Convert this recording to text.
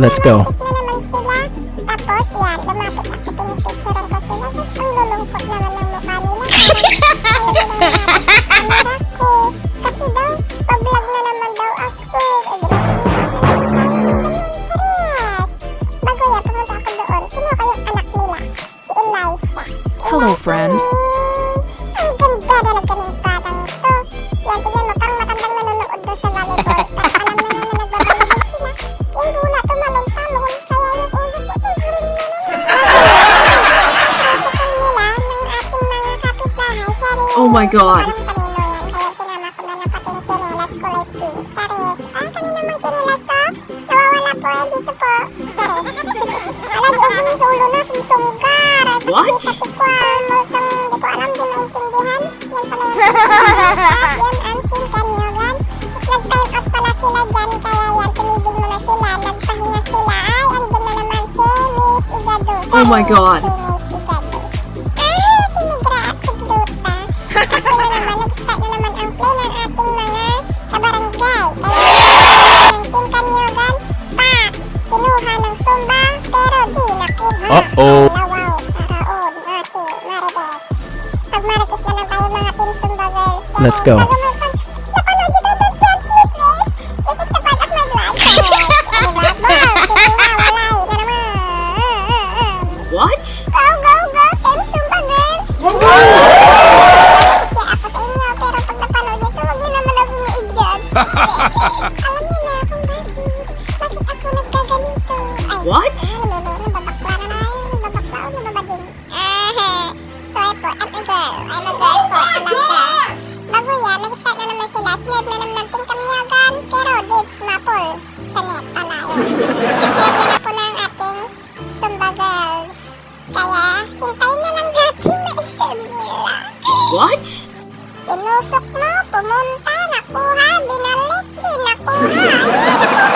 Let's go. Na naman sila. Tapos yan, lumapit ako, pinipicturean ko sila. Tapos ang lulungkot naman ng mukha nila. Ayaw nila lumapit sa camera ko. Kasi daw, pa-vlog na naman daw ako. Eh, di naiibig na naman tayo. Serious. Bago yan, pumunta ako doon. Kinuha ko yung anak nila, si Eliza. Hello, friend. Ang ganda talaga ng batang ito. Yan, tignan mo, parang matandang nanonood doon sa volleyball. Pero alam na naman nagbabalibol sila. Yung hula, tumalon-talon. Kaya yung ulo ko, tumarin na naman. Sa kanila, ng ating mga kapitbahay, Charis. Oh my God. Parang kanino yan. Kaya sinama ko na lang pati yung chinelas kulay pink. Charis. Ah, kanina mang chinelas to? Nawawala po eh, dito po. Charis. Ala, yung aking sulo na, sumsumgar. What? Patikwal, multong, di ko alam, di maintindihan. Yan pala yung chinelas. Yan ang pinkanyogan. Nag-time out pala sila dyan, kaya yan, tumigil mo na sila. Nagpahinga sila. Ay, andun na naman si Miss Igado. Oh my God. Si Miss Igado. Ah, si Migra at si Gluta. At na naman, nag-start na naman ang play ng ating mga kabarangay. Kaya ng Team Kanyogan, pak! Kinuha ng Sumba, pero di nakuha. Uh-oh. Lawaw, Araon, si Marites. Pag Marites na lang tayo mga Team Sumba girls. Let's go. Napanood nyo daw itong Chance Me Please? This is the part of my vlog. Diba? Ball, kinuha, walay na naman. What? Go, go, go, Team Sumba girls! Kaya ako sa inyo, pero pag napanood nito, huwag nyo naman ako i-judge. Alam niyo na kung bakit ako nagkaganito. Ay, What? nababakla na tayo, nababakla o nababading. Sorry po, I'm a girl po, alam ko. Bago yan, nag-start na naman sila, snipe na naman ng Team Kamyagan, pero dates mapol sa net pala yun. Snipe na na po ng ating Sumba girls. Kaya, hintayin na lang natin ma-iserve nila. What? Tinusok mo, pumunta, nakuha, binalik, di nakuha. Ay, nakuha